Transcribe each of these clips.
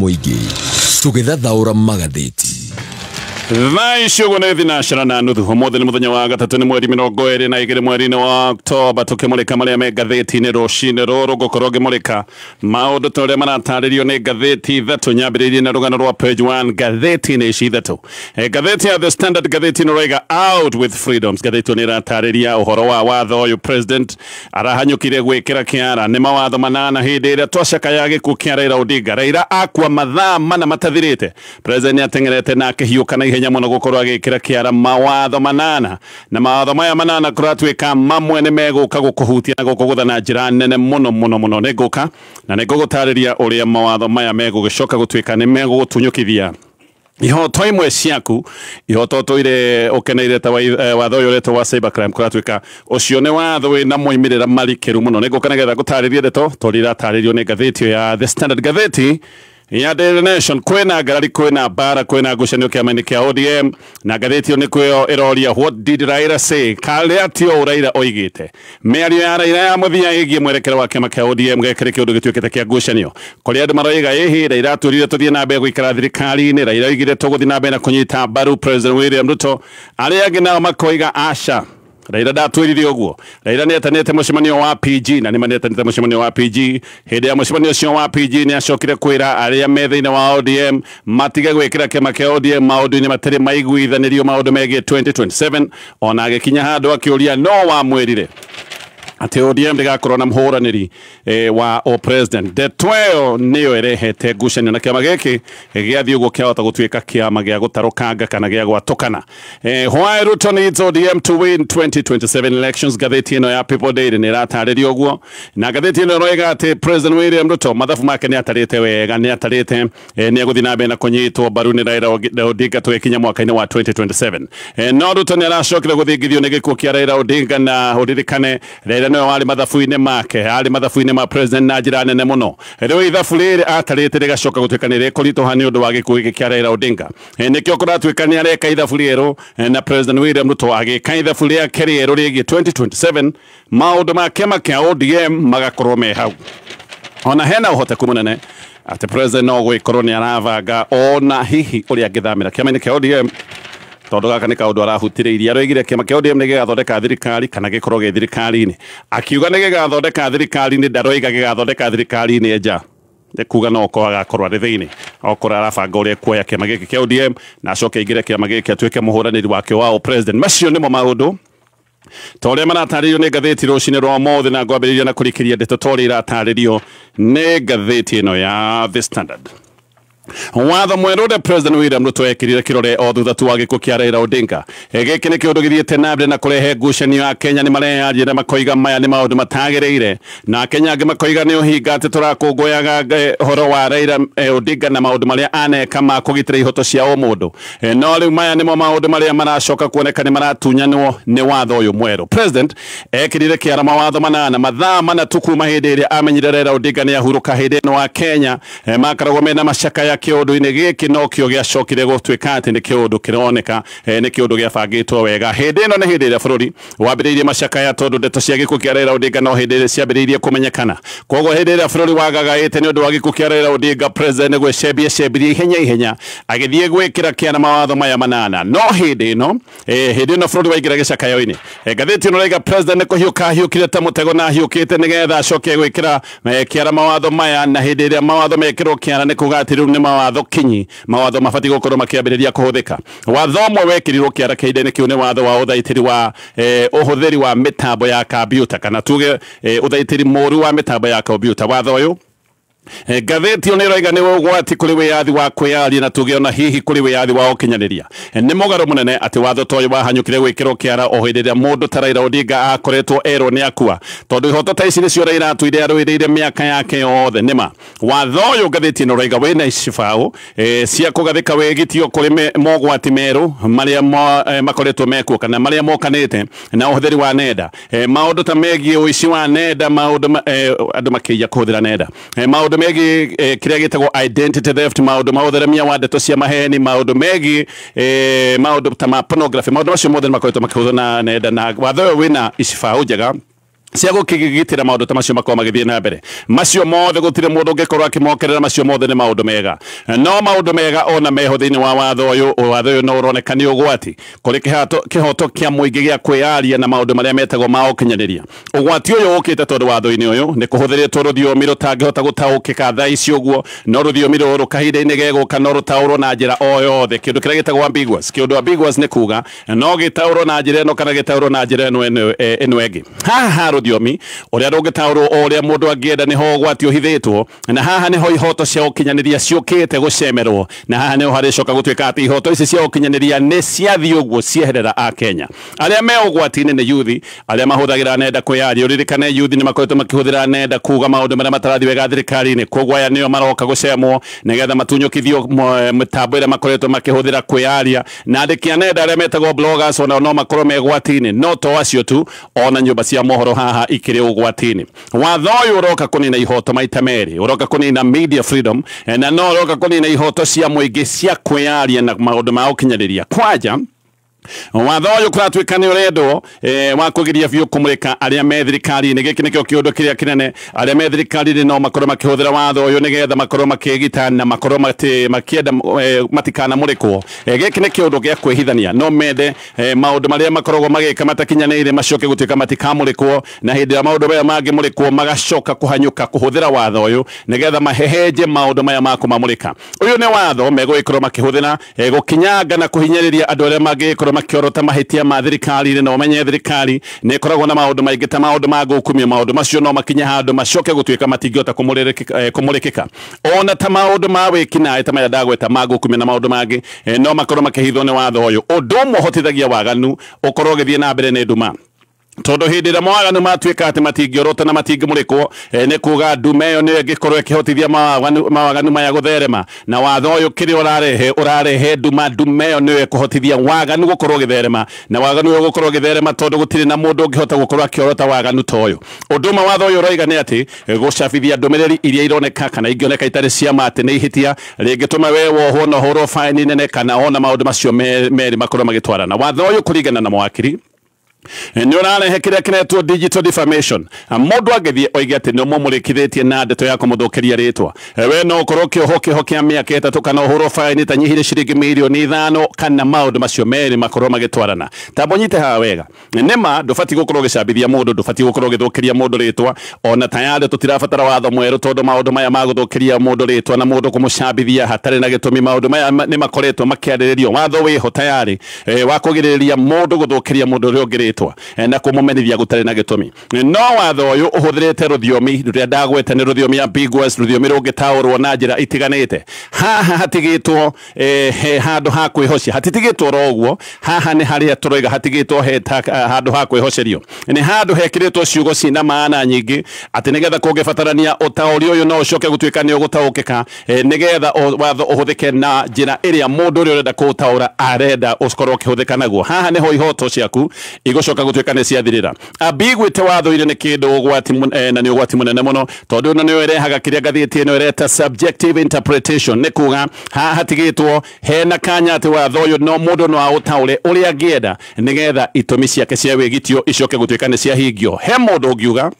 Muigi tugithathaura magatheti Vaishugu nethi nashara na nuthu homothe ni muthenya wa gatatu ni mweri 22 mweri wa Oktoba tukimulika maria me gatheti-ini rucini ruru gukorwo ngimulika maundu turia marataririo ni gatheti ithatu nyambiririe na rugano rwa page 1 gatheti-ini ici ithatu gatheti ya The Standard gatheti no raiga out with freedoms gatheti ni ratariria uhoro wa watho uyu president arahanyukire gwikira kiara ni mawatho manana hindi iria twacaka ya gikuo kia Raila Odinga Raila akwa mathaa mana matathirite president atengerete na akihiuka na ihenya muno gukorwo agikira kiara mawatho manana na mawatho maya manana kuratwika mamwe ni meguka gukuhutia na gukugutha na njira nene muno neguka na negugutariria uria mawatho maya megugicoka gutwika ni megugutunyukithia ihoto imwe ciaku ihoto toire ukeneire ta watho uyu reto wa cybercrime kuratwika ucio ni watho wina moimirira marikiru muno neguka nagetha gutariria reto torira taririo ni gatheti ya The Standard gatheti ya Daily Nation kwena garari kwena bara kwena gucanio kiama-ini kia ODM na gatheti ni kwio iroria what did Raila say kale atio Raila oigite miario ya Raila ya muthia igie mwerekero wa kiama kia ODM gekire kiundu gituikite kia gucanio kuri andu maroiga ihi Raila aturire tuthie na mbere guikara thirikari-ini Raila oigire tuguthi na mbere na kunyita mbaru President William Ruto aria angi nao makoiga aca Raila datwirire uguo Raila ni atanete mucemanio wa PG na ni manetanete mucemanio wa PG hindi ya mucemanio cio wa PG ni acokire kwira aria metha-ini wa ODM matige gwikira kiama kia ODM maundu-ini matari maiguithanirio maundu megie 2027 ona agikinya handu akiuria no wa mwirire ati ODM ndigakorwo na muhuraniri wa o president the 12 niyo irehete gucanio na kiama giki giathii uguo kiahota gutwika kiama gia gutarukanga kana gia gwatukana why Ruto needs ODM to win 2027 elections gatheti ino ya People Daily ni rataririo uguo na gatheti ino roiga ati President William Ruto mathabu make ni atarite wega ni atarite ni aguthi na mbere na kunyitwo mbaru ni Raila Odinga twikinya mwaka-ini wa 2027 no Ruto ni aracokire guthingithio ni gikuo kia Raila Odinga na uririkane Raila no wali mathabu-ini make ali mathabu-ini ma president na njira nene muno riu ithabu riri atarite rigacoka gutwika ni rikuritoha ni undu wa gikuo giki kia Raila Odinga nikio kuratwika ni areka ithabu rieru na President William Ruto agika ithabu riake rieru rigi 2027 maundu ma kiama kia ODM magakorwo me hau ona hena uhoteku munene ati president no gwikorwo ni aravanga ona hihi uria angithamira kiama-ini kia ODM tondu gaka ni kaundu arahutireirie aroigire kiama kia ODM ni gigathondeka thirikari kana gikorwo gi thirikari-ini akiuga ni gigathondeka thirikari-ini ndaroiga gigathondeka thirikari-ini nja kuga no ko agakorwo ari thiini okora arabanga uria kuoya kiama giki kia ODM na acoke ingire kiama giki atuike muhuraniri wake wa president macio nimo maundu toria marataririo ni gatheti rucini rwa mothe na ngwambiriria na kurikiria ndeto toria irataririo ni gatheti ino ya The Standard watho mweru de President William Ruto ekirire kirore o thutha tu wa gikuo kia Raila Odinga giki ni kiundu githiete na mbere na kurehe ngucanio ya Kenya ni mareyaria na makoiga maya ni maundu matagiriire na Kenya angi makoiga ni uhinga ati turakungũyaga horo wa Raila Odinga na maundu maria aneka ma kugitira ihoto cia o mundu no riu maya nimo maundu maria maracoka kuoneka ni maratunyanwo ni watho uyu mweru president ekirire kiara mawatho manana mathaa mana tu kuma hindi iria amenyire Raila Odinga ni ahuruka hindi ino wa Kenya makaragwo mena macaka ya kiundu-ini giki no kio giacokire gutwika ati ni kiundu kironeka ni kiundu giabangitwo wega hindi ino ni hindi iria bururi wambiriirie macaka ya tondu ndeto cia gikuo kia Raila Odinga no hindi iria ciambiriirie kumenyekana koguo hindi iria bururi wagagaite ni undu wa gikuo kia Raila Odinga president gwicembirie ihenya agithie gwikira kiana mawatho maya manana no hindi ino bururi waigira gicakayo-ini gatheti ino raiga president ni kuhiuka hiukire ta mutego na hiukite nigetha acoke gwikira kiara mawatho maya na hindi iria mawatho mekirwo kiara ni kuga ati riu ni mawatho kinyi mawatho mabati gukorwo makiambiriria kuhuthika watho mwe wekirirwo kiara kiinde-ini kiu ni watho wa uthaitiri wa uhuthiri wa mitambo ya computer kana tuge uthaitiri moru wa mitambo ya computer watho uyu gatheti oni roiga ni ugwati kuri wiyathi wa kwiyaria na tugiona hihi kuri wiyathi wa ukinyaniria ni mugaru munene ati watho toyo wahanyukire gwikirwo kiara o hindi iria mundu ta Raila Odinga akoretwo erwo ni akua tondu ihoto ta ici nicio Raila atuire arwiriire miaka yake yothe nima watho uyu gatheti ino roiga wina icibau cia kugathika wegitio kuri mogwati meru maria makoretwo mekuo kana maria mokanite na uhuthiri wa nenda maundu ta megie uici wa nenda maundu andu makiya kuhuthira nenda maundu megi kiria gitagwo identity theft maundu mautheremia wa ndeto cia maheni maundu megi maundu ta ma pornography maundu macio mothe makoretwo makihuthwo na nenda na watho wina icibau njega cia gukigitira maundu ta macio makwa magithie na mbere macio mothe gutire mundu ngikorwo akimokerera macio mothe ni maundu mega no maundu mega ona meho thiini wa watho uyu no uroneka ni ugwati kuri kihoto kia muingi gia kwiaria na maundu maria metagwo ma ukinyaniria ugwati uyu ukite tondu watho-ini uyu ni kuhuthiritwo ruthiomi rutangihota gutaukika thaa ici uguo no ruthiomi ruru kahinda-ini geguka no rutaurwo na njira o yothe kindu kiria gitagwo ambiguous kindu ambiguous ni kuga no gitaurwo na njira ino kana gitaurwo na njira ino engi haha ruthiomi uria rungitaurwo uria mundu angienda niho ugwati uhithitwo na haha niho ihoto cia ukinyaniria ciukite gucemerwo na haha niho haricoka gutuika ati ihoto ici cia ukinyaniria ni ciathi uguo cieherera a Kenya aria me ugwati-ini ni yuthi aria mahuthagira nenda kwiaria uririkane yuthi ni makoretwo makihuthira nenda kuga maundu maria matarathi wega thirikari-ini koguo aya nio maroka gucemwo nigetha matunyukithio mitambo iria makoretwo makihuthira kwiaria na andiki a nenda aria metagwo bloggers ona no makorwo megwati-ini no to acio tu ona nyumba cia mohoro haha ikiri ugwati-ini watho uyu uroka kunina ihoto maita meri uroka kunina media freedom na no uroka kunina ihoto cia muingi cia kwiaria na maundu ma ukinyaniria kwanja watho uyu kuratuika ni urendo wa kugiria biu kumurika aria me thirikari-ini giki nikio kiundu kiria kinene aria me thirikari-ini no makorwo makihuthira watho uyu nigetha makorwo makigita na makorwo makienda matikana murikwo giki ni kiundu gia kwihithania no mende maundu maria makoragwo magika matakinyanire macoke gutuika matikamurikwo na hindi ya maundu maya mangi murikwo magacoka kuhanyuka kuhuthira watho uyu nigetha mahehenje maundu maya maku mamurika uyu ni watho megwikorwo makihuthira gukinyanga na kuhinyiriria andu aria magikorwo makiorota mahitia ma thirikari no menye thirikari ni koragwo na maundu maingi ta maundu ma gukumia maundu macio no makinya handu macoke gutuika matingihota kumurikika ona ta maundu ma wikinae ta maya ndagweta ma gukumia na maundu mangi no makorwo makihithwo ni watho uyu undu umwe hotithagia waganu ukorwo githie na mbere ni nduma tondu hindi ria mawaganu matuika ati matingiorota na matingimurikwo ni kuga ndume iyo ni ngikorwo ikihotithia mawaganu maya gutherema na watho uyu kiri urarehe ndume iyo ni kuhotithia waganu gukorwo githerema na waganu uyu gukorwo githerema tondu gutiri na mundu ungihota gukorwo akiorota waganu toyo unduma watho uyu roiga ni ati gucabithia ndumiriri iria ironeka kana ingioneka itari cia mate ni ihitia ringituma we wohwo na horo fine nene kana ona maundu macio meri makorwo magitwarana watho uyu kuringana na mwakiri ni urarehe kiria kiretwo digital defamation mundu agithie oige ati no mumurikithitie na ndeto ya kumuthukiria ritwa we no ukorwo kioho kia miaka 3 kana uhuro fine tanyihire ciringi milioni 5 kana maundu macio meri makorwo magitwarana tambonyite ha wega nema ndufati gukorwo gicambithia mundu ndufati gukorwo githukiria mundu ritwa ona tayari tutirabatara watho mweru tondu maundu maya maguthukiria mundu ritwa na mundu kumucambithia hatari na gitumi maundu maya ni makoretwo makiariririo watho wiho tayari wa kugiriria mundu guthukiria mundu uri na kumumenithia gutari na gitumi no watho uyu uhuthirite ruthiomi ruria ndagwete ni ruthiomi ambiguous ruthiomi rungitaurwo na njira itiganite haha hatigitwo handu ha kwihocia hatitigitwo roguo haha ni haria turoiga hatigitwo handu ha kwihocerio ni handu hekiritwo ciugo cina maana nyingi ati nigetha kungibatarania utauri uyu no ucoke gutuika ni ugutaukika nigetha watho uhuthike na njira iria mundu uria urenda kuutaura arenda ukorwo ukihuthika naguo haha niho ihoto ciaku igocoka gutuika ni ciathirira ambiguity watho ire ni kindu ugwati na ni ugwati munene muno tondu no ni irehaga kiria gathiti ino ireta subjective interpretation ni kuga haha hatigitwo hena kanya ati watho uyu no mundu no autaure uria angienda nigetha itumi ciake cia wigitio icoke gutuika ni ciahingio he mundu ungiuga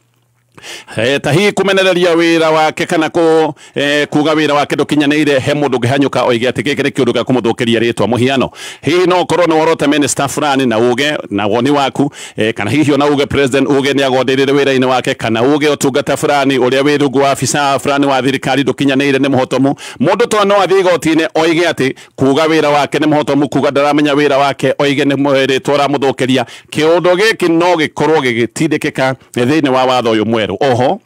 ta hi kumenereria wira wake kana kuga wira wake ndukinyanire he mundu ngihanyuka oige ati gikire kiundu ga kumuthukiria ritwa muhiano hihi no korwo ni worota minister fulani na uge na woni waku kana hihi ona uge president uge ni agonderire wira-ini wake kana uge utungata fulani uria wi rungu wa afisa fulani wa thirikari ndukinyanire ni muhotomu mundu to no athii goti-ini oige ati kuga wira wake ni muhotomu kuga ndaramenya wira wake oige ni ritwa ramuthukiria kiundu giki no gikorwo gigitindikika thiini wa watho uyu mweru oho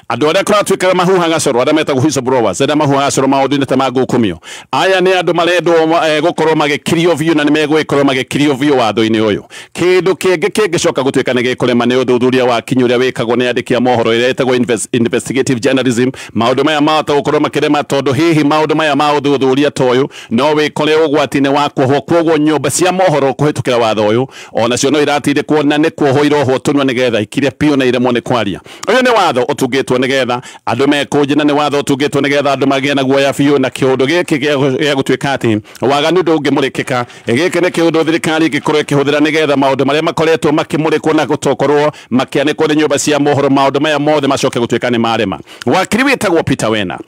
andu aria kuratuika mahuhaga coro aria metagwo whistleblowers aria mahuhaga coro maundu-ini ta magukumio aya ni andu marendwo gukorwo magikirio biu na ni megwikorwo magikirio biu watho-ini uyu kindu kingi kingicoka gutuika ni gikurema ni uthuthuria wa kinyi uria wikagwo ni andiki a mohoro iria etagwo investigative journalism maundu maya mahota gukorwo makirema tondu hihi maundu maya ma uthuthuria ta uyu no wikore ugwati-ini wa kuohwo kwoguo nyumba cia mohoro kuhitukira watho uyu ona cio no iratindikwo na ni kuohwo irohwo tunua nigetha ikiria piu na iremwo ni kwaria uyu ni watho tugitwo nigetha andu mekunjina ni watho tugitwo nigetha andu magie na guoya biu na kiundu giki gia gutwika ati waganu ndungimurikika giki ni kiundu thirikari gikorwo ikihuthira nigetha maundu maria makoretwo makimurikwo na gutokorwo makianikwo ni nyumba cia mohoro maundu maya mothe macoke gutwika ni marema. Wakiri witagwo Peter Wena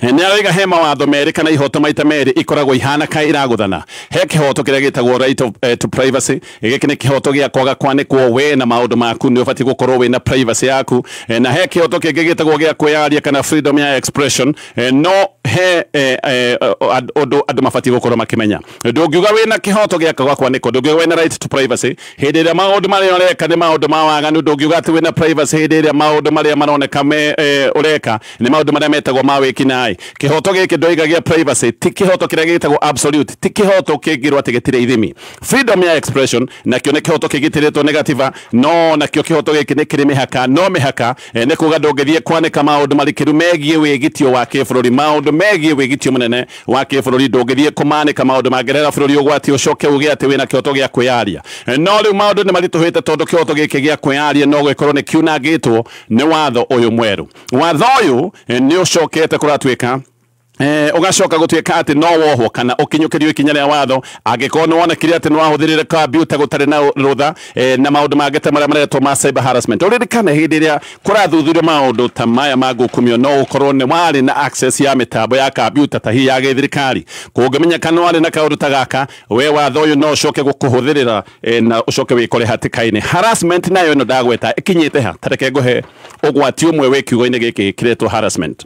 ni araiga he mawatho meri kana ihoto maita meri ikoragwo ihana ka iraguthana. He kihoto kiria gitagwo right to privacy, giki ni kihoto gia kwaga kwanikwo we na maundu maku ni ubati gukorwo we na privacy yaku, na he kihoto kingi gitagwo gia kwiaria kana freedom ya expression. No he andu mabati gukorwo makimenya ndungiuga we na kihoto gia kwaga kwanikwo, ndungiuga we na right to privacy hindi ria maundu maria ureka ni maundu ma waganu, ndungiuga ati we na privacy hindi ria maundu maria maroneka me ureka ni maundu maria metagwo mawiki nai. Kihoto giki ndoigagia privacy ti kihoto kiria gitagwo absolute, ti kihoto kingirwo ati gitire ithimi. Freedom ya expression nakio ni kihoto kigitiritwo negative, no nakio kihoto giki ni kiri mihaka, no mihaka ni kuga ndungithie kwanika maundu marikiru megie wigitio wa kibururi, maundu megie wigitio munene wa kibururi, ndungithie kumanika maundu mangerera bururi ugwati ucoke uge ati wina kihoto gia kwiaria. No riu maundu ni marituhite tondu kihoto giki gia kwiaria no gwikorwo ni kiunangitwo ni watho uyu mweru. Watho uyu ni ucokete kuratwika ugacoka gutwika ati no wohwo kana ukinyukirio ikinya ria watho angikorwo ni wonekire ati ni wahuthirire computer gutari na rutha na maundu mangite maria maretwo ma cyber harassment. Uririkane hindi ria kurathuthurio maundu ta maya magukumio no ukorwo ni wari na access ya mitambo ya computer ta hi ya githirikari, kungimenya kana wari na kaundu ta gaka we watho uyu no ucoke gukuhuthirira na ucoke wikore hatikaini. Harassment nayo no ndagweta ikinyite ha tareke nguhe ugwati umwe we kiugo-ini giki kiretwo harassment.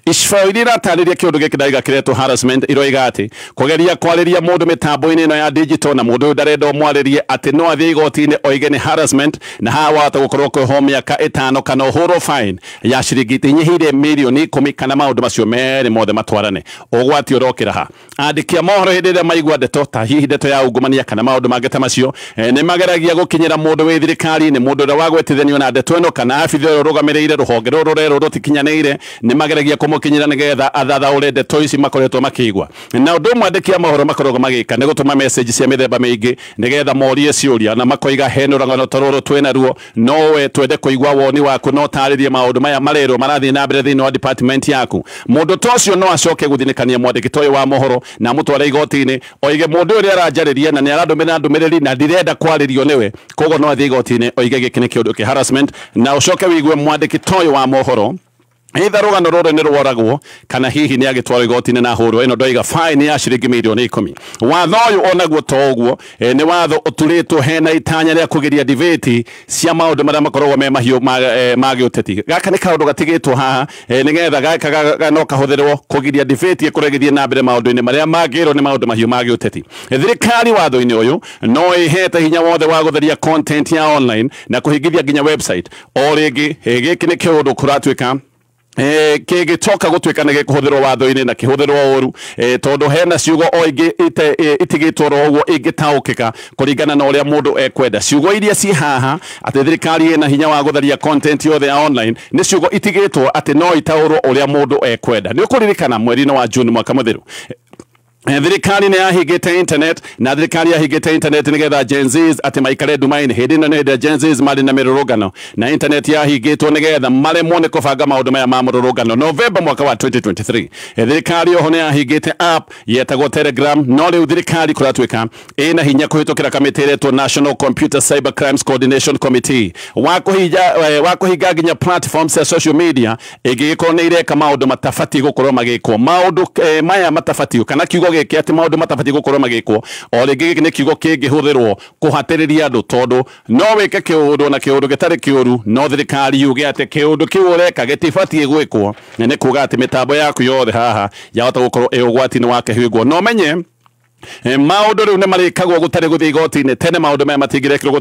Ishfairira tariria kiundu giki ndaiga kiretwo harassment iroiga ati kugeria kwariria mundu mitambo-ini no ya digital na mundu ndarenda mwaririe ati no athie igoti-ini oige ni harassment na hawata gukorwo kwiho miaka 5 kana uhurwo fine ya ciringi inyihire mirioni 10 kana maundu macio meri mothe matwarane. Ugwati urokira ha andiki a mohoro hindi ria maigua ndeto ta hihi ndeto ya ungumania kana maundu mangite macio ni mageragia gukinyira mundu wi thirikari ni mundu ria wagwetithanio na ndeto ino kana abitha rugamirire ruhonge ruru rero rutikinyanire ni mageragia kumukinyira nigetha athathaure ndeto ici makoretwo makigwa. Na undu mwandiki a mohoro makoragwo magika ni gutuma message cia mithemba mingi nigetha morie ciuria na makoiga he rũgano ta rũrũ twina ruo no we twende kuigwa woni waku no tarĩrie maundu maya marero marathii na mbere thiini wa department yaku. Mundu ta ucio no acoke guthinikania mwandiki toyo wa mohoro na mutware igoti-ini oige mundu uria aranjariria na ni arandumira ndumiriri na ndirenda kwaririo niwe, koguo no athie igoti-ini oige giki ni kiundu ki harassment na ucoke wigue mwandiki toyo wa mohoro either rũgano rũrũ nĩ rworagwo kana hihi nĩ agĩtwarwo igoti-inĩ na hũrwo ĩno ndoiga fine ya ciringi mirioni 10. Watho ũyũ onaguo to ũguo nĩ watho ũturĩtwo hena itanya rĩa kũgeria debate cia maũndũ marĩa makoragwo me mahiũ ma gĩũteti. Gaka nĩ kaũndũ gatigĩtwo haha nĩgetha gaka no kahũthĩrwo kũgiria debate ĩkũrĩa na mbere maũndũ-inĩ marĩa mangĩrwo nĩ maũndũ mahiũ ma gĩũteti. Thirikari watho-inĩ ũyũ no ĩhete hinya wothe wa gũtheria content ya online na kũhingithia nginya website. O rĩngĩ gĩkĩ nĩ kĩũndũ kũratuĩka kĩgĩcoka gũtuĩka nĩ gĩkũhũthĩrwo watho-inĩ na kĩhũthĩrwo ũru tondũ hena ciugo o ingĩ itigĩtwo ro ũguo ingĩtaũkĩka kũringana na ũrĩa mũndũ ekwenda. Ciugo iria ci haha atĩ thirikari ĩna hinya wa gũtheria content yothe ya online nĩ ciugo itigĩtwo atĩ no itaũrwo ũrĩa mũndũ ekwenda. Nĩ ũkũririkana mweri-inĩ wa June mwaka mũthiru thirikari nĩ yahingĩte internet na thirikari yahingĩte internet nigetha Gen Zs ati maikare nduma-inĩ. Hĩndĩ ĩno nĩ hĩndĩ Gen Zs marĩ na mĩrũrũngano na internet yahingĩtwo nigetha maremwo nĩ kũbanga maũndũ maya ma mũrũrũngano. November mwaka wa 2023 thirikari oho nĩ yahingĩte app yetagwo Telegram, no rĩu thirikari kũratuĩka ĩna hinya kũhĩtũkĩra kamĩtĩ ĩretwo National Computer Cyber Crimes Coordination Committee wa kũhinga nginya platforms cia social media ĩngĩgĩkorwo nĩ ireka maũndũ matabatiĩ gũkorwo magĩkwo. Maũndũ maya matabatiĩ kana kiugo giki ati maundu matabati gukorwo magikwo o ringi giki ni kiugo kingihũthĩrwo kuhatĩrĩria andu tondu no wike kiundu na kiundu gitari kiuru no thirikari yuge ati kiundu kiu ureka gitibatiĩ gwikwo ni kuga ati mitambo yaku yothe haha yahota gukorwo ĩũgwati-inĩ wa kĩhingwo. No menye maundu riu ni marikagwo gutari guthii igoti-ini. Tene maundu maya matingirekirwo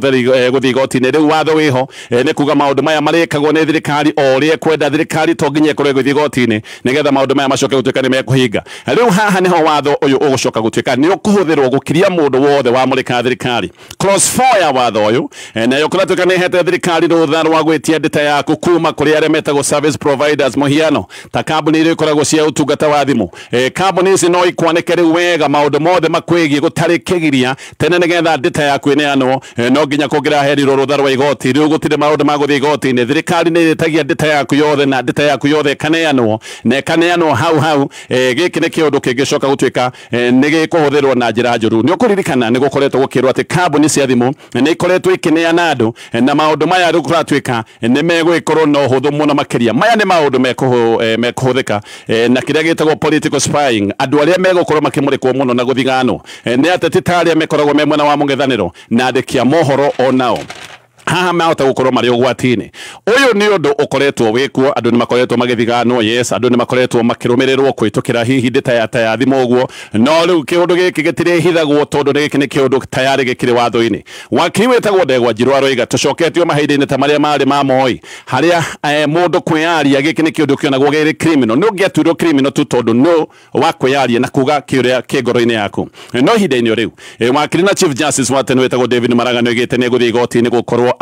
guthii igoti-ini, riu watho wiho ni kuga maundu maya marikagwo ni thirikari o uria kwenda thirikari to nginya ikorwo guthii igoti-ini nigetha maundu maya macoke gutuika ni mekuhinga. Riu haha niho watho uyu ugucoka gutuika ni ukuhuthirwo gukiria mundu wothe wa murika thirikari. Clause 4 ya watho uyu nayo kuratuika ni hete thirikari rutha rwa gwitia ndeta yaku kuma kuri aria metagwo service providers. Muhiano ta kambuni iria ikoragwo cia utungata wa thimu, kambuni ici no ikwanike riu wega maundu mothe mothe makwegie gutari kigiria tene nigetha ndita yaku neano no nginya kugira heriro rutha rwa igoti riu gutire maundu ma guthii igoti ni thirikari ni itagia ndita yaku yothe na ndita yaku yothe kaneano ne kaneano hau giki ni kiundu kingicoka gutwika ni gikuhuthirwo na njira njuru ni ukuririkana ni gukoretwo gukirwo ati kambuni cia thimu ni ikoretwo ikineana andu na maundu maya riu kuratwika ni megwikorwo no huthu muno makiria maya ni maundu mekuhuthika na kiria gitagwo political spying andu aria megukorwo makimurikwo muno na guthigano ni ateti taria mekoragwo me mwena wa mung'ethaniro na andikia mohoro onao haha mahota gukorwo mari ugwatini uyu ni undu ukoretwo wikuo andu ni makoretwo magithiganwo yes andu ni makoretwo makirumirirwo kwitukira hihi ndita ya thimu uguo no riu kiundu giki gitire hithagwo tondu giki ni kiundu tayari gikire watho-ini wakiri wetagwo Ndegwa Njirwa Roiga tucoketio mahinda-ini ta maria mari ma Moi haria mundu kwiaria giki ni kiundu kionagwo giri criminal no giatuirwo criminal tu tondu no wa kwiaria na kuga kiuria kingoro-ini yaku no hinda-ini riu wakiri na Chief Justice wa tene wetagwo David Maraga ni gite ni guthii igoti-ini gukorwo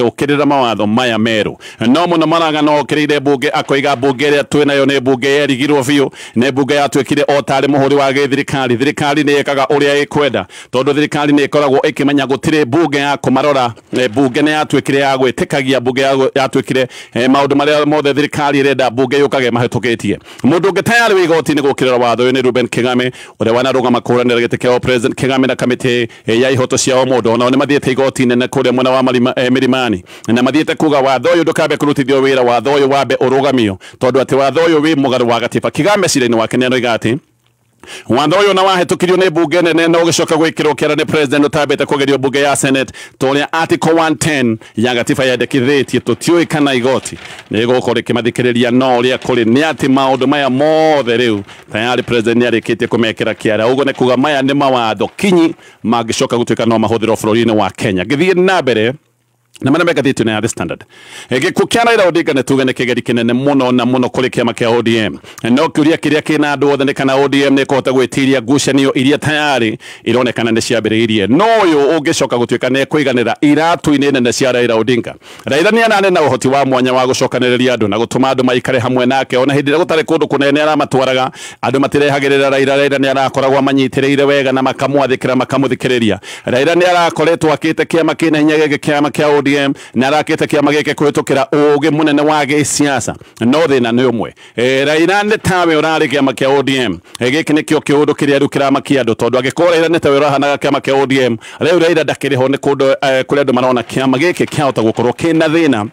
ukirira mawatho maya meru no muno Maraga no ukirire bunge akoiga bunge ria twinayo ni bunge yerigirwo biu ni bunge yatwikire otari muhuri wa thirikari ni yekaga uria ikwenda tondu thirikari ni ikoragwo ikimenya gutire bunge ya kumarora bunge ni yatwikire ya gwitikagia bunge yatwikire maundu maria mothe thirikari irenda bunge yukage mahitukitie mundu ungi tayari wi igoti-ini gukirira watho ni Ruben Kigame uria wanarugama kuranira giti kia President Kigame na kamiti ya ihoto cia mundu ona ni mathiete igoti-ini na kuria mwena wa Milimani na mathiete kuga watho uyu ndukabe kurutithio wira watho uyu wabe urugamio tondu ati watho uyu wi mugaru wa gatiba Kigame cira-ini wake ni igati watho uyu na wahitukirio ni bunge nene no gicoka gwikirwo kiara ni president utabete kugerio bunge ya Senate toria article 110 ya gatiba yendekithitie tutiui kana igoti ni gukorwo kimathikiriria no ria kuri ni ati maundu maya mothe riu tayari president ni arikitie kumekira kiara uguo ni kuga maya ni mawatho kinyi magicoka gutwika no mahuthiro bururi-ini wa Kenya githie na mbere na mana megathitio na The Standard gikukia Raila Odinga ne tuge ne kigeri kinene muno na muno kuri kiama kia ODM no kiuria kiria kina andu othe kana ODM ne kohota gwitiria ngucanio iria tayari ironekana ni ciambiriirie no uyu ungicoka gutwika ne kuiganira iratu-ini nene cia Raila Odinga Raila ni anane na uhoti wa mwanya wa gucokaniriria andu na gutuma andu maikare hamwe nake ona hindi gutare kundu kunene aramatwaraga andu matirehagirira Raila ni arakoragwo manyitiriire wega na makamwathikira makamuthikiriria Raila ni arakoretwo akite kiama kina hinya gege kiama kia ODM na rakete kiama geke kwitukira uge munene wa gisiasa no thina ni umwe Raila ni tawe urari kiama kia ODM giki nikio kiundu kiria riu kiramakia andu tondu agikora Raila ni tawe urahanaga kiama kia ODM riu Raila ndakiriho ni kundu kuria andu marona kiama giki kiahota gukorwo kina thina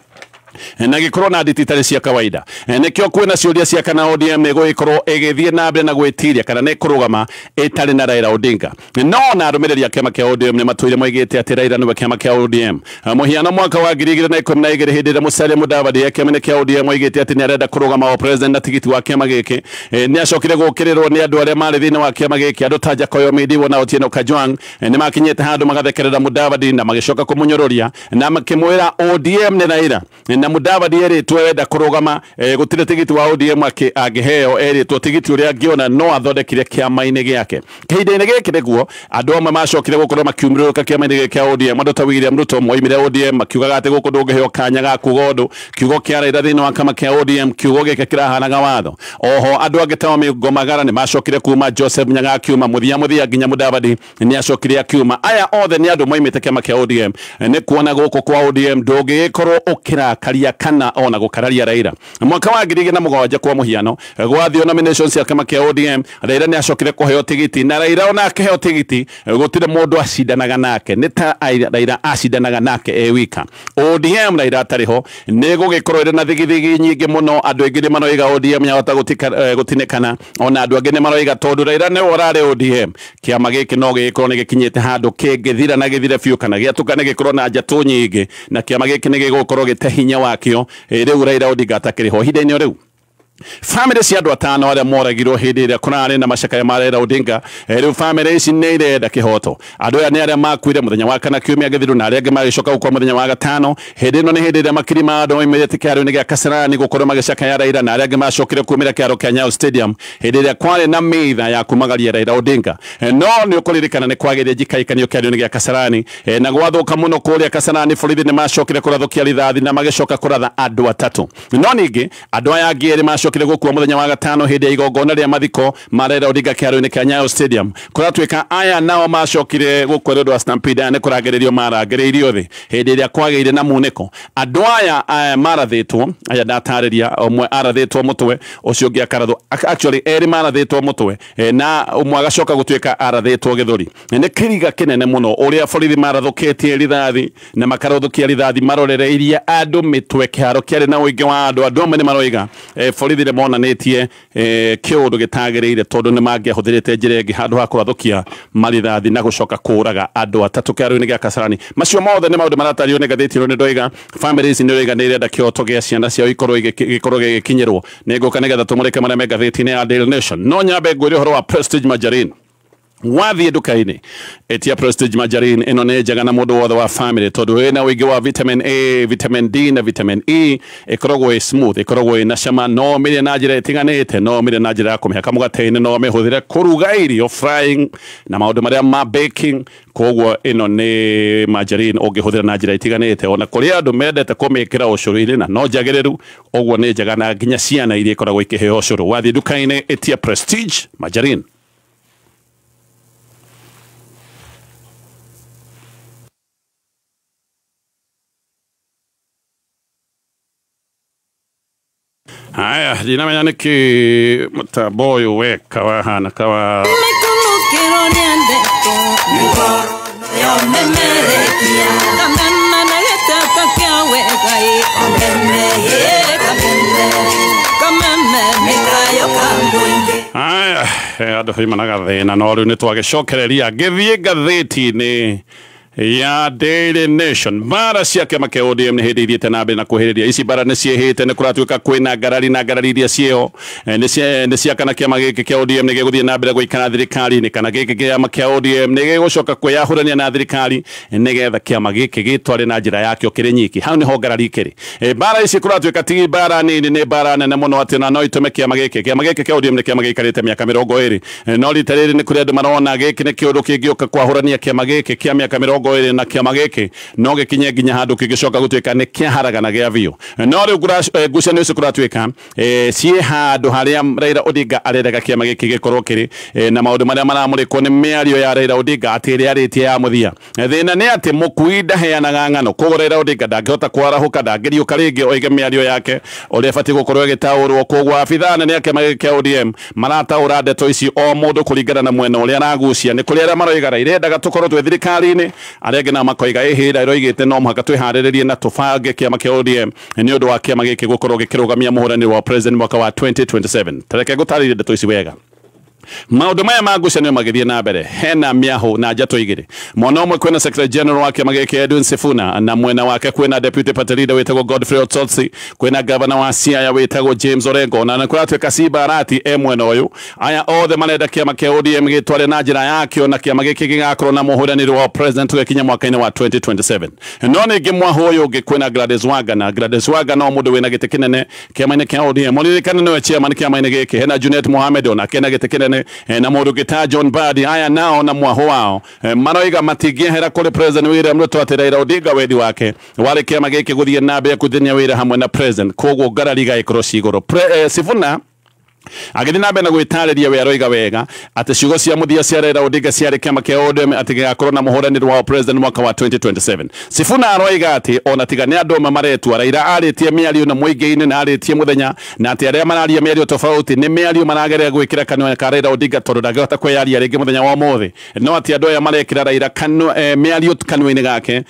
na gikorwo na ndititari cia kawaida nikio kwina ciuria cia kana ODM ni guikorwo igithie na mbere na gwitiria kana ni kurugama itari na Raila Odinga no na arumiriri ya kiama kia ODM ni matuire moigite ati Raila niwe kiama kia ODM muhiano mwaka wa 2012 hindi ria Musalia Mudavadi ya kiama kia ODM moigite ati ni arenda kurugama o president na tigiti wa kiama giki ni acokire gukirirwo ni andu aria mari thina wa kiama giki andu ta Jakoyo Midiwo na Otieno Kajwang ni makinyete handu magathekerera Mudavadi na magicoka kumunyororia na makimwira ODM ni Raila na Mudavadi eritwo wenda kurugama gutire tigiti wa ODM agiheo eritwo tigiti uria angiona no athondekire kiama-ini giake kahinda-ini giki niguo andu amwe macokire gukorwo makiumiruka kiama-ini giki kia ODM andu ta William Ruto moimire ODM makiugaga ati guku ndungiheo kanya ga kuga undu kiugo kia Raila thiini wa kama kia ODM kiugo giki kirahanaga watho oho andu angi ta Migomagara ni macokire kuma Joseph Nyaga akiuma muthia nginya Mudavadi ni acokire akiuma aya othe ni andu moimite kiama kia ODM ni kuona guku kwa ODM ndungikorwo ukirakaria kana ona gukararia Raila mwaka wa 2007 kwa muhiano gwathio nominations ya kama kia ODM Raila ni acokire kuheo tigiti na Raila ona akiheo tigiti gutire mundu acindanaga nake ni ta Raila acindanaga nake wika ODM Raila atariho ni gugikorwo iri na thigithigi nyingi muno andu aingi ni maroiga ODM yahota gutinekana ona andu angi ni maroiga tondu Raila ni urare ODM kiama giki no gikorwo ni gikinyite handu kingithira na githire biu kana giatukane gikorwo na njatu nyingi na kiama giki ni gigukorwo gite hinya wakio riu Raila Odinga atakiriho hinda-ini riu family cia andu atano aria moragirwo hindi iria kurari na macakaya ma Raila Odinga riu family ici ni irenda kihoto andu aya ni aria makuire muthenya wa kana kiumia githiru na aria angi magicoka gukwa muthenya wa gatano hindi ino ni hindi iria makiri ma andu moimire kiaro-ini gia Kasarani gukorwo magicakaya Raila na aria angi macokire kumira kiaro kia Nyayo Stadium hindi iria kwari na mitha ya kumagaria Raila Odinga no ni ukuririkana ni kwagiria njikaikanio kiaro-ini gia Kasarani na gwathuka muno kuria Kasarani borithi ni macokire kurathukia rithathi na magicoka kuratha andu atatu no ningi andu aya angi eri macokire gukua muthenya wa gatano hindi ya igongona ria mathiko ma Raila Odinga kiaro-ini kia Nyayo Stadium kuratwika aya nao macokire gukwa rindu wa Stampede ne kuragiririo maragiriirio thi hindi iria kwageire na muniko andu aya marathitwo aya ndatariria omwe arathitwo mutwe ucio ngi akaratho actually eri marathitwo mutwe na umwe agacoka gutwika arathitwo githuri ni kiriga kinene muno uria borithi marathukitie rithathi na makarothukia rithathi marorereirie andu mitwe kiharo kiari na uingi wa andu amwe ni maroiga borithi ni monanitie kiundu gitagiriire tondu ni mangiahuthirite njira ingi handu ha kurathukia marithathi na gucoka kuraga andu atatu kiaro-ini gia Kasarani macio mothe ni maundu maratario ni gatheti ro ni ndoiga families ni ndoiga ni irenda kioto gia ciana ciao ikorwo gikinyirwo ni nguka nigetha tumurike maria me gatheti-ini ya Daily Nation no nyambe ngwire horo wa Prestige Margarine wathie nduka-ini etia Prestige Margarine ino ni njega na mundu wothe wa family tondu wina wingi wa vitamin A, vitamin D na vitamin E ikoragwo smooth ikoragwo ina cama no mire na njira itiganite no mire na njira ya kumihaka mugate-ini no mihuthire kuruga irio frying na maundu maria ma baking koguo ino ni margarine ungihuthira na njira itiganite ona kuri andu mendete kumikira ucuru-ini na no njagiriru oguo ni njega na nginya ciana iria ikoragwo ikiheo ucuru wathie nduka-ini etia Prestige Margarine. Haya, dinamenya niki mutaboyo weka wahana kawa haya, ado himanaga thina no riu nitwagicokereria ngithie gatheti-ini ya Daily Nation bara cia kiama kia ODM ni hindi ithiete na mbere na kuhiriria ici bara ni ciehite ni kuratwika kwina ngarari na ngarari iria cio ni cia kana kiama giki kia ODM ni giguthie na mbere guikara thirikari ni kana giki kiama kia ODM ni gigucoka kwiyahurania na thirikari ni getha kiama giki gitware na njira yakio kiri nyiki hau ni ho ngarari kiri bara ici kuratwika ti bara nini ni bara nene muno ati na no itume kiama giki kia ODM ni kiama gikarite miaka 20 no ritariri ni kuri andu marona giki ni kiundu kingioka kwahurania kiama giki kia miaka 20 na kiama giki no gikinye nginya handu kigicoka gutwika ni kiaharagana gia vio no riu ngucanio icio kuratwika cie handu haria Raila Odinga arendega kiama giki gikorwo kiri na maundu maria maramurikwo ni miario ya Raila Odinga ati iri aritie ya muthia thina ni ati mukui ndaheanaga ng'ano koguo Raila Odinga ndangihota kwarahuka ndangiriuka ringi oige miario yake uria bati gukorwo igitaurwo koguo abithana ni kiama giki kia ODM marataura ndeto ici o mundu kuringana na mwena uria aragucia ni kuri aria maroiga irendaga tukorwo twi thirikari-ini arenge na makoiga ihira iroigite no muhaka twiharirie na tubange kiama kia ODM ni undu wa kiama giki gukorwo gikirugamia muhurani wa president mwaka wa 2027 tareke gutaririe ndeto ici wega maundu maya magucanio magithie na mbere hena miahu na njato igiri mwana umwe kwina secretary general wake mageke Edwin Sifuna na mwena wake kwina deputy party leader wetagwo Godfrey Otsotsi kwina governor wa Siaya wetagwo James Orengo na kuratwika Sibarati mwena uyu aya othe marenda kiama kia ODM gitware na njira yakio na kiama giki gigakorwo na muhurani wa president wekinya mwaka-ini wa 2027 no ni ngimwahu uyu ngikwina Gladys Wanga na Gladys Wanga no mundu wina giti kinene kiama-ini kia ODM muririkane niwe chairman kiama-ini giki hena Junet Mohamed ona kena giti kinene na mundu gita John Badi aya nao na mwaho wao maroiga matingihera kuri president William Ruto ati Raila Odinga wendi wake wari kiama giki guthie na mbere kuthenya wira hamwe na president koguo ngarari gaikoro ciguru Sifuna agithii na mbere na gwitariria we aroiga wega ati ciugo cia muthia cia Raila Odinga ciari kiama kia ODM ati gigakorwo na muhuraniri wa president mwaka wa 2027 Sifuna aroiga ati ona tiga ni andu maretwa Raila aritie miario na muingi-ini na aritie muthenya na ati aria mararia miario tofauti ni miario marageria gwikira kanwa ka Raila Odinga tondu ndangihota kweyaria ringi muthenya wa muthi no ati andu aya marekira Raila miario kanwa-ini gake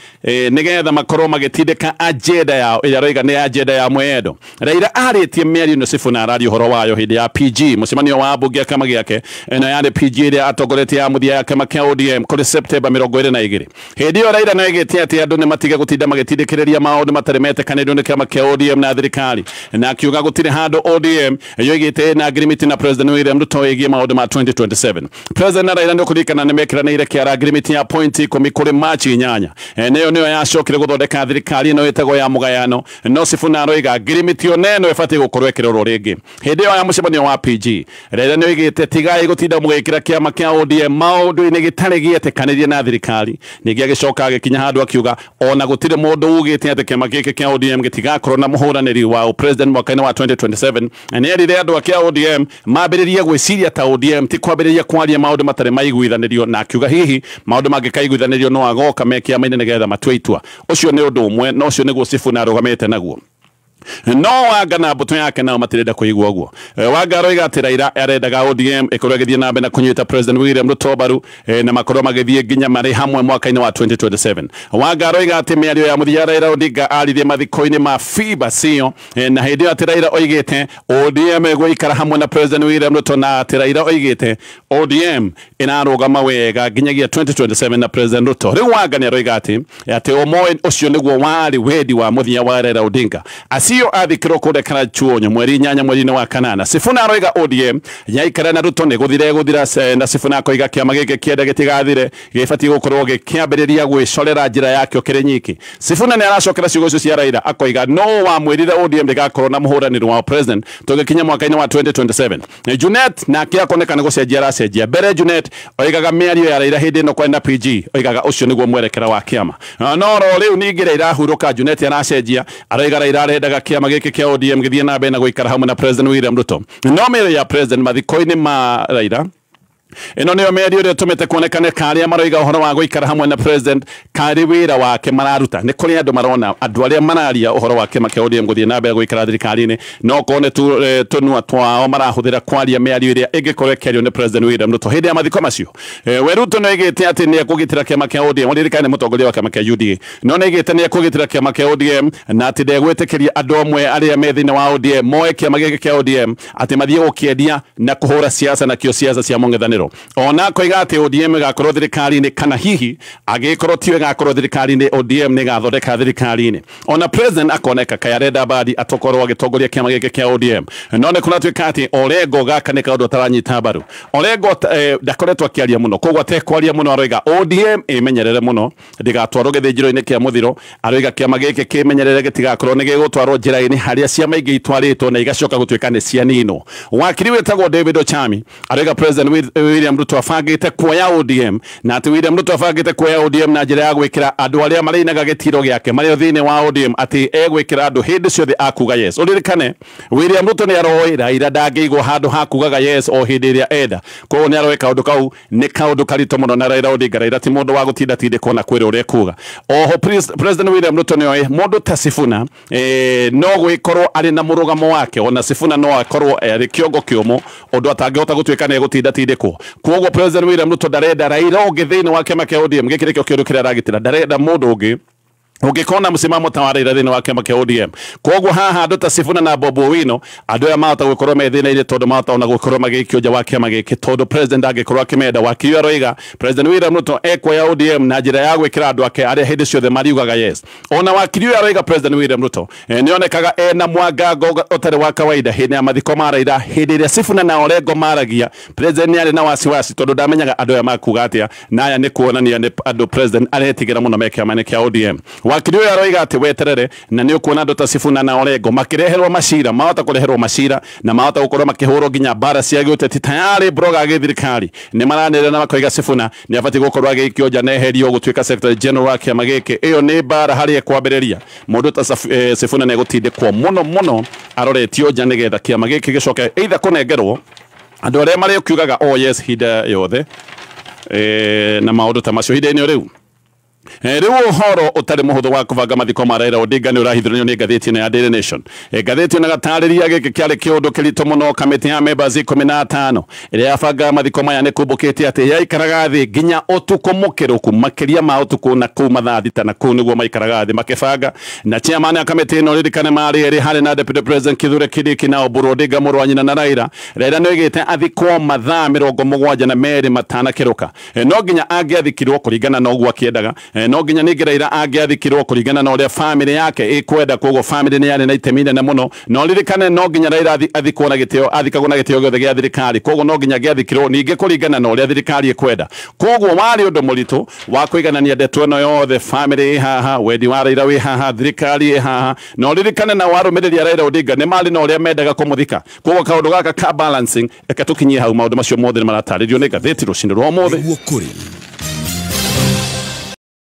nigetha makorwo magitindika agenda yao ira roiga ni agenda ya mwendo Raila aritie miario na Sifuna arario horo wayo hindi ya PG mucemanio wa bunge ya kama giake eno yande PG iria atongoretie ya muthia ya kama kia ODM kuri September 22 hindi yo Raila na igete ati andu ni matige gutinda magitindikiriria maundu mataremete kanendo ni kama kia ODM na thirikari na akiuga gutire handu ODM yo igete na agreement na president William Ruto igie maundu ma 2027 president Raila ndo kurikana ni mekiranire kia agreement ya point 10 kuri March 8 eno niyo yacokire guthondeka thirikari no itago ya mugayano no Sifuna roiga agreement yo neno ifati gukorwo ikiroro ringi hindi yo ya mucemanio mũcemanio wa PG Raila nĩ oigĩte tigai gũtinda mũgĩkĩra kĩama kĩa ODM maũndũ-inĩ gĩtarĩ gĩetĩkanĩrie na thirikari ningĩ agĩcoka agĩkinya handũ akiuga ona gũtirĩ mũndũ ugĩte atĩ kĩama gĩkĩ kĩa ODM gĩtigakorwo na mũhũranĩri wa president mwaka-inĩ wa 2027 na nĩ erire andũ a ODM mambĩrĩrie gwĩciria ta ODM ti kwambĩrĩria kwaria maũndũ matarĩ maiguithanĩrio na akiuga hihi maũndũ mangĩkaiguithanĩrio no agoka me kĩama-inĩ nĩgetha matue itua ũcio nĩ ũndũ ũmwe no ũcio nĩguo Sifuna arũgamĩte naguo no Wanga na mbũtũ yake nao matirenda kũigua ũguo Wanga aroiga atĩ Raila arendaga ODM ĩkorwo ĩgĩthiĩ na mbere na kũnyita President William Ruto mbaru na makorwo magĩthiĩ nginya marĩ hamwe mwaka-inĩ wa 2027 Wanga aroiga atĩ mĩario ya mũthia Raila Odinga aririe mathiko-inĩ ma FIBA cio na hĩndĩ ĩyo atĩ Raila oigĩte ODM ĩgũikara hamwe na President William Ruto na atĩ Raila oigĩte ODM ĩnarũgama wega nginyagia 2027 na President Ruto rĩu Wanga nĩ aroiga atĩ ũmwe ũcio nĩguo warĩ wendi wa mũthia wa Raila Odinga Sio athikirwo kurekana chuonyo mweri 8 mweri-inĩ wa kanana Sifuna aroiga ODM yaikara na Ruto nĩ gũthira na Sifuna akoiga kĩama gĩkĩ kĩenda gĩtigathire gĩbatiĩ gũkorwo gĩkĩambĩrĩria gwĩcorera njĩra yakĩo kĩrĩ nyiki Sifuna nĩ aracokera ciugo icio cia Raila akoiga no wamwĩrire ODM ndĩgakorwo na mũhũranĩri wa president tũgĩkinya mwaka-inĩ wa 2027 Junet nake akoneka nĩ gũcenjia aracenjia mbere Junet oigaga mĩario ya Raila hĩndĩ ĩno kwenda PG oigaga ũcio nĩguo mwerekera wa kĩama no rĩu ningĩ Raila ahurũka Junet aracenjia aroiga Raila arendaga kĩama gĩkĩ kĩa ODM gĩthiĩ na mbere na gũikara hamwe na President William Ruto no mĩario ya president mathiko-inĩ ma Raila ino nĩyo mĩario ĩrĩa ĩtũmĩte kuonekane karĩa maroiga ũhoro wa gũikara hamwe na president karĩ wĩra wake mararuta nĩ kũrĩ andũ marona andũ arĩa mararia ũhoro wa kĩama kĩa ODM gũthiĩ na mbere gũikara thirikari-inĩ no kone tũnua twao marahũthĩra kwaria mĩario ĩrĩa ĩngĩkorwo ĩkĩario nĩ President William Ruto hĩndĩ ya mathiko macio we Ruto nĩ oigĩte atĩ nĩ ekũgitĩra kĩama kĩa ODM ũririkane nĩ mũtongoria wa kĩama kĩa UDA no nĩ oigĩte nĩ ekũgitĩra kĩama kĩa ODM na atĩ ndegwĩtĩkĩria andũ amwe arĩa me thĩinĩ wa ODM moe kĩama gĩkĩ kĩa ODM atĩ mathiĩ gũkĩendia na kũhũra siasa na kĩo siasa cia mũng'ethanĩro ona koiga atĩ ODM ĩgakorwo thirikari-inĩ kana hihi agĩkorwo tiwe ĩgakorwo thirikari-inĩ ODM nĩ ĩgathondeka thirikari-inĩ ona president akoneka kaĩ arenda Mbadi atokorwo agĩtongoria kĩama gĩkĩ kĩa ODM no nĩ kũratuĩka atĩ Orengo gaka nĩ kaũndũ ataranyita mbaru Orengo ndakoretwo akĩaria mũno koguo atekwaria mũno aroiga ODM ĩmenyerere mũno ndĩgatwarwo gĩthĩnjĩro-inĩ kĩa mũthiro aroiga kĩama gĩkĩ kĩmenyerere gĩtigakorwo nĩ gĩgũtwarwo njĩra-inĩ harĩa ciama ingĩ itwarĩtwo na igacoka gũtuĩka nĩ cianinwo wakiri wĩtagwo David Ochami aroiga President William Ruto afangĩte kuoya ODM na atĩ William Ruto afangĩte kuoya ODM na njĩra ya gwĩkĩra andũ arĩa marĩinaga gĩtiro gĩake marĩ thĩinĩ wa ODM atĩ egwĩkĩra andũ hĩndĩ ciothe akuga yes ũririkane William Ruto nĩ aroĩ Raila ndangĩigwo handũ hakugaga yes o hĩndĩ ĩrĩa enda koguo nĩ aroĩ kaũndũ kau nĩ kaũndũ karitũ mũno na Raila Odinga Raila ti mũndũ wa gũtinda tindĩkwo na kwĩra ũrĩa kuga oho President William Ruto nĩ oĩ mũndũ ta Sifuna no gwĩkorwo arĩ na mũrũgamo wake ona Sifuna no akorwo arĩ kĩongo kĩũmũ ũndũ atangĩhota gũtuĩka nĩ egũtinda tindĩkwo koguo President William Ruto ndarenda Raila ũngĩ thĩinĩ wa kĩama kĩa ODM gĩkĩ nĩkĩo kĩũndũ kĩrĩa aragitĩra ndarenda mũndũ ũngĩ ũngĩkona msimamo ta wa Raila thĩinĩ wa kĩama kĩa ODM koguo haha andũ ta Sifuna na Bobi Wine andũ aya mahota gũkorwo me thĩna-inĩ tondũ mahota ona gũkorwo magĩikio nja wa kĩama gĩkĩ tondũ president angĩkorwo akĩmenda wakiri aroiga President William Ruto ekwoya ODM na njĩra ya gwĩkĩra andũ ake arĩa hĩndĩ ciothe mariugaga yes ona wakiri aroiga President William Ruto nĩonekaga ena mwangango ũtarĩ wa kawaida hĩndĩ ya mathiko ma Raila hĩndĩ ĩrĩa Sifuna na Orengo maragia president nĩ arĩ na wasiwasi tondũ ndamenyaga andũ aya makuga atĩa na aya nĩ kuonania nĩ andũ president aretigĩra mũno me kĩama-inĩ kĩa ODM wakiri ũyũ aroiga atĩ weterere na nĩ ũkuona andũ ta Sifuna na Orengo makĩreherwo macira mahota kũreherwo macira na mahota gũkorwo makĩhũrwo nginya mbara cia gĩũteti tayari broga gĩthirikari nĩ maranĩrĩra na makoiga Sifuna nĩ abatiĩ gũkorwo agĩikio nja na eherio gũtuĩka secretary general wa kĩama gĩkĩ ĩyo nĩ mbara harĩa kwambĩrĩria mũndũ ta Sifuna nĩ egũtindĩkwo mũno aroretio nja nĩgetha kĩama gĩkĩ gĩcoke either kũnengerwo andũ arĩa marĩ ũkiugaga oh yes hinda yothe na maũndũ ta macio hinda-inĩ rĩu rĩu ũhoro ũtarĩ mũhũthũ wa kũbanga mathiko ma Raila Odinga nĩ ũrahithũranio nĩ ngathĩti-inĩ ya Daily Nation ngathĩti ĩno gatarĩria gĩkĩ kĩarĩ kĩũndũ kĩritũ mũno kamĩtĩ ya members 15 ĩrĩa yabanga mathiko maya nĩ kumbũkĩte atĩ yaikaraga thĩ nginya ũtukũ mũkĩrũku makĩria ma ũtukũ na kũu mathaa thita na kũu nĩguo maikaraga thĩ makĩbanga na chairman ya kamĩtĩ ĩno ririkane marĩ erĩ harĩ na deputy president Kithure Kindiki na Oburu Odinga mũrũ wa nyina na Raila nĩ oigĩte athikwo mathaa 72 matanakĩrũka no nginya angĩathikirwo kũringana na ũguo akĩendaga no nginya ningi Raila angiathikirwo kuringana na uria family yake ikwenda koguo family ni yari na itemi nene muno no ririkane no nginya Raila athikwo na gitio athikagwo na gitio giothe gia thirikari koguo no nginya giathikirwo ningi kuringana na uria thirikari ikwenda koguo wari undu muritu wa kuiganania ndeto ino yothe family haha wendi wa Raila wi haha thirikari haha no ririkane na warumiriria Raila Odinga ni mari na uria mendaga kumuthika koguo kaundu gaka ka balancing eke tukinyie hau maundu macio mothe ni marataririo ni gatheti rucini rwa mothe niguo kuri